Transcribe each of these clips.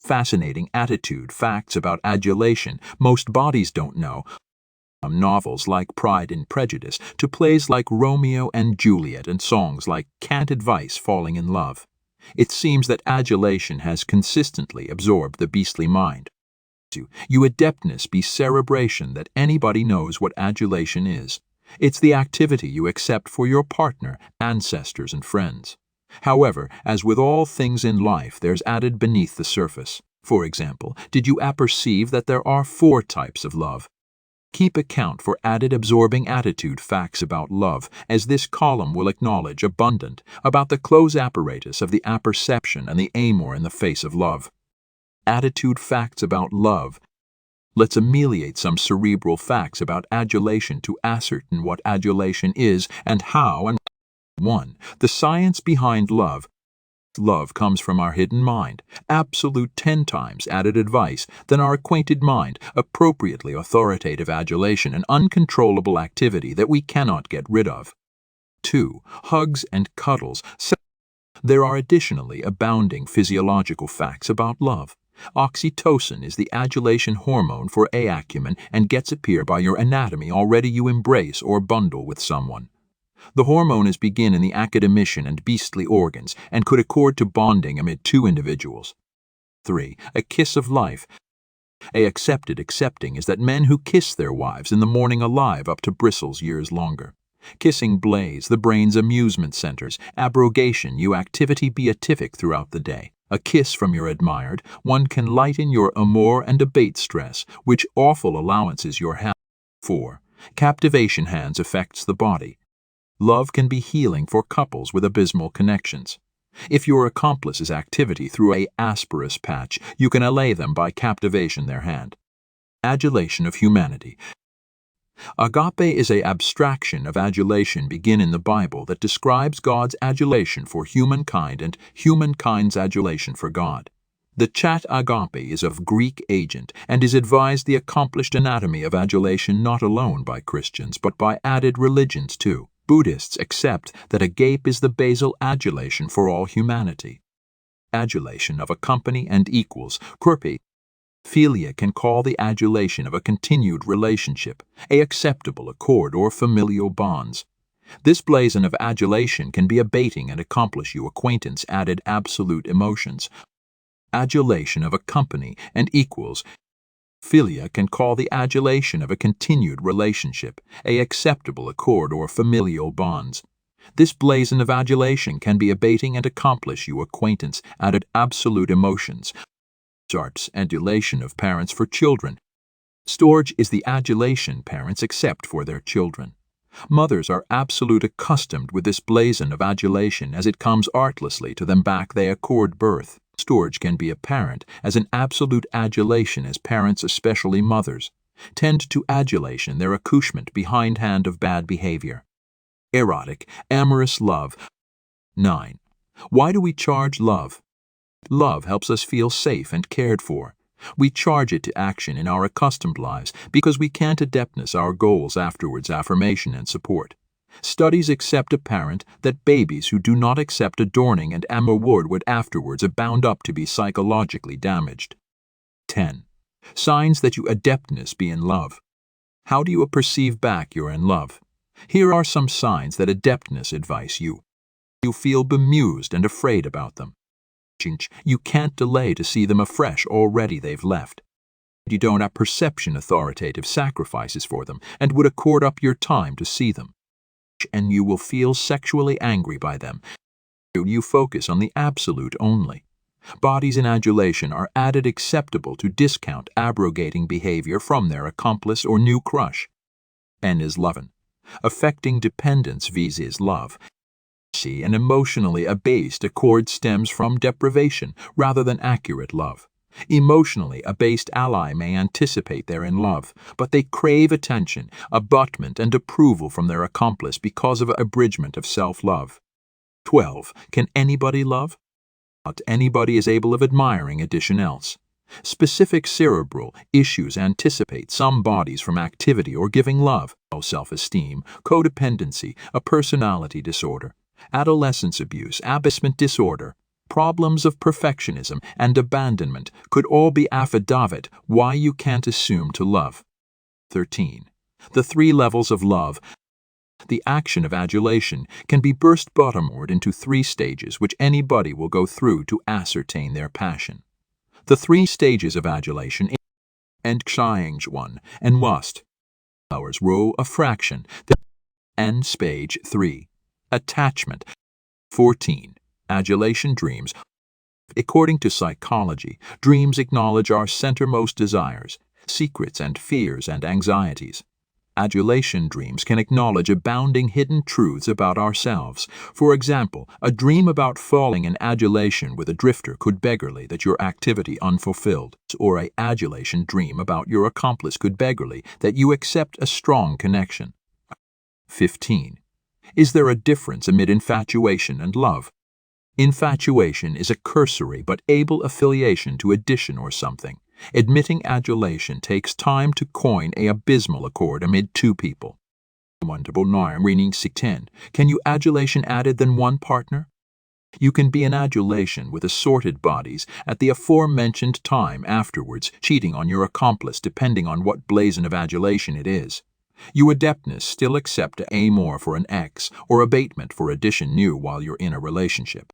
Fascinating attitude facts about adulation most bodies don't know. From novels like Pride and Prejudice to plays like Romeo and Juliet and songs like Can't Advise Falling in Love. It seems that adulation has consistently absorbed the beastly mind. You adeptness be cerebration that anybody knows what adulation is. It's the activity you accept for your partner, ancestors, and friends. However, as with all things in life, there's added beneath the surface. For example, did you apperceive that there are 4 types of love? Keep account for added absorbing attitude facts about love, as this column will acknowledge abundant about the close apparatus of the apperception and the amor in the face of love. Attitude facts about love. Let's ameliorate some cerebral facts about adulation to ascertain what adulation is and how. And 1. The science behind love. Love comes from our hidden mind, absolute 10 times added advice than our acquainted mind, appropriately authoritative adulation and uncontrollable activity that we cannot get rid of. 2. Hugs and cuddles. There are additionally abounding physiological facts about love. Oxytocin is the adulation hormone for acumen and gets appear by your anatomy already you embrace or bundle with someone. The hormone is begin in the academician and beastly organs and could accord to bonding amid 2 individuals. 3. A kiss of life. Accepting is that men who kiss their wives in the morning alive up to bristles years longer. Kissing blaze the brain's amusement centers, abrogation you activity beatific throughout the day. A kiss from your admired one can lighten your amour and abate stress, which awful allowances your have. 4. Captivation hands affects the body. Love can be healing for couples with abysmal connections. If your accomplice is activity through a asperous patch, you can allay them by captivation their hand. Adulation of humanity. Agape is a abstraction of adulation begin in the Bible that describes God's adulation for humankind and humankind's adulation for God. The chat agape is of Greek agent and is advised the accomplished anatomy of adulation not alone by Christians but by added religions too. Buddhists accept that agape is the basal adulation for all humanity. Adulation of a company and equals, quirpi. Philia can call the adulation of a continued relationship, a acceptable accord or familial bonds. This blazon of adulation can be abating and accomplish you acquaintance added absolute emotions. Adulation of a company and equals. Philia can call the adulation of a continued relationship, a acceptable accord or familial bonds. This blazon of adulation can be abating and accomplish you acquaintance added absolute emotions. Arts adulation of parents for children. Storge is the adulation parents accept for their children. Mothers are absolute accustomed with this blazon of adulation as it comes artlessly to them back they accord birth. Storge can be apparent as an absolute adulation as parents, especially mothers, tend to adulation their accouchement behindhand of bad behavior. Erotic, amorous love. 9. Why do we charge love? Love helps us feel safe and cared for. We charge it to action in our accustomed lives because we can't adeptness our goals afterwards affirmation and support. Studies accept apparent that babies who do not accept adorning and amour would afterwards abound up to be psychologically damaged. 10. Signs that you adeptness be in love. How do you perceive back you're in love? Here are some signs that adeptness advise you. You feel bemused and afraid about them. You can't delay to see them afresh already they've left. You don't have perception authoritative sacrifices for them and would accord up your time to see them. And you will feel sexually angry by them. You focus on the absolute only. Bodies in adulation are added acceptable to discount abrogating behavior from their accomplice or new crush. N is lovin'. Affecting dependence vis love. See, an emotionally abased accord stems from deprivation rather than accurate love. Emotionally abased ally may anticipate they're in love, but they crave attention, abutment, and approval from their accomplice because of abridgment of self-love. 12. Can anybody love? Not anybody is able of admiring addition else. Specific cerebral issues anticipate some bodies from activity or giving love, self-esteem, codependency, a personality disorder, adolescence abuse, abasement disorder, Problems of perfectionism and abandonment could all be affidavit why you can't assume to love. 13. The 3 levels of love. The action of adulation can be burst bottomward into 3 stages which anybody will go through to ascertain their passion. The 3 stages of adulation and change 1 and must hours row a fraction and stage 3 attachment. 14. Adulation dreams. According to psychology, dreams acknowledge our centermost desires, secrets and fears and anxieties. Adulation dreams can acknowledge abounding hidden truths about ourselves. For example, a dream about falling in adulation with a drifter could beggarly that your activity unfulfilled, or a adulation dream about your accomplice could beggarly that you accept a strong connection. 15. Is there a difference amid infatuation and love? Infatuation is a cursory but able affiliation to addition or something. Admitting adulation takes time to coin a abysmal accord amid 2 people. Can you adulation added than one partner? You can be in adulation with assorted bodies at the aforementioned time afterwards, cheating on your accomplice depending on what blazon of adulation it is. You adeptness still accept a more for an X or abatement for addition new while you're in a relationship.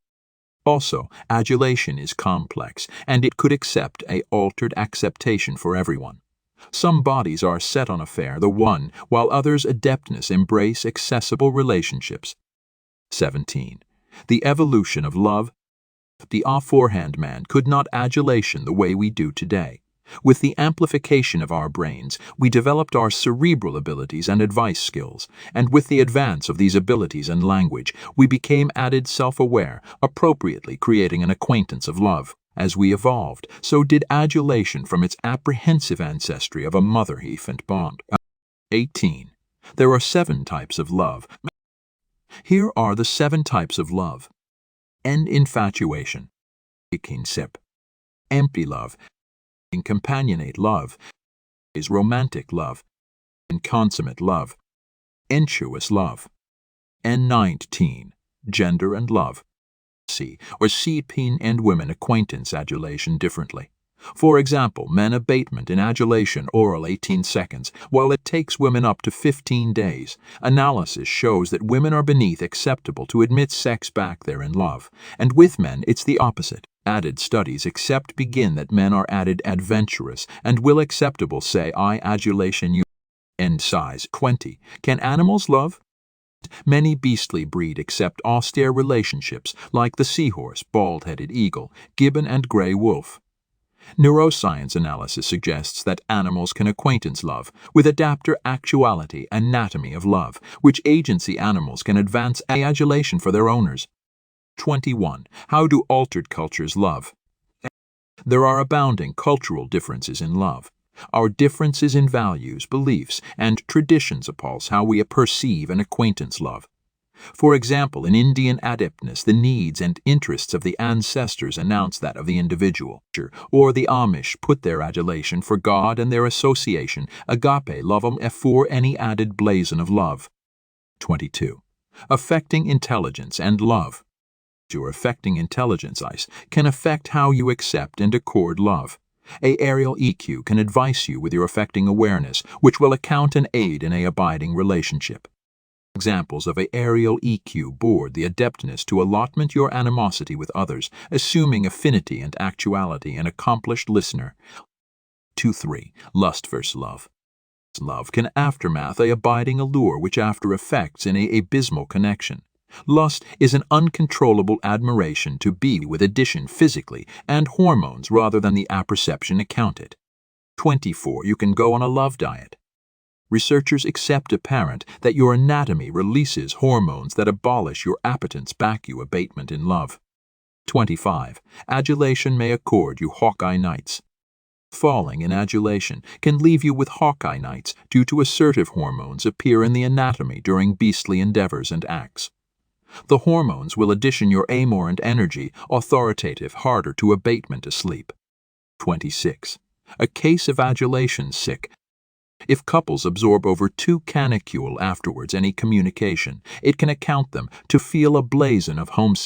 Also, adulation is complex, and it could accept a altered acceptation for everyone. Some bodies are set on affair the one, while others adeptness embrace accessible relationships. 17. The evolution of love. The aforehand man could not adulation the way we do today. With the amplification of our brains, we developed our cerebral abilities and advice skills, and with the advance of these abilities and language, we became added self-aware, appropriately creating an acquaintance of love. As we evolved, so did adulation from its apprehensive ancestry of a mother-infant bond. 18. There are 7 types of love. Here are the 7 types of love. Infatuation. Empty love. Companionate love is romantic love, and consummate love, sensuous love. 19. Gender and love. See and women acquaintance adulation differently. For example, men abatement in adulation oral 18 seconds, while it takes women up to 15 days. Analysis shows that women are beneath acceptable to admit sex back there in love, and with men it's the opposite. Added studies accept begin that men are added adventurous and will acceptable say I adulation you. End size 20. Can animals love? Many beastly breed accept austere relationships like the seahorse, bald-headed eagle, gibbon and gray wolf. Neuroscience analysis suggests that animals can acquaintance love with adapter actuality anatomy of love, which agency animals can advance adulation for their owners. 21. How do altered cultures love? There are abounding cultural differences in love. Our differences in values, beliefs, and traditions appalls how we perceive and acquaintance love. For example, in Indian adeptness, the needs and interests of the ancestors announce that of the individual, or the Amish put their adulation for God and their association, agape lovem for any added blazon of love. 22. Affecting intelligence and love. Your affecting intelligence can affect how you accept and accord love. A aerial EQ can advise you with your affecting awareness, which will account and aid in a abiding relationship. Examples of a aerial EQ board the adeptness to allotment your animosity with others, assuming affinity and actuality an accomplished listener. 2-3. Lust versus love. Love can aftermath a abiding allure which after effects in a abysmal connection. Lust is an uncontrollable admiration to be with addition physically and hormones rather than the apperception accounted. 24. You can go on a love diet. Researchers accept apparent that your anatomy releases hormones that abolish your appetence back you abatement in love. 25. Adulation may accord you Hawkeye nights. Falling in adulation can leave you with Hawkeye nights due to assertive hormones appear in the anatomy during beastly endeavors and acts. The hormones will addition your amor and energy, authoritative, harder to abatement asleep. 26. A case of adulation sick. If couples absorb over 2 canicule afterwards any communication, it can account them to feel a blazon of homesickness.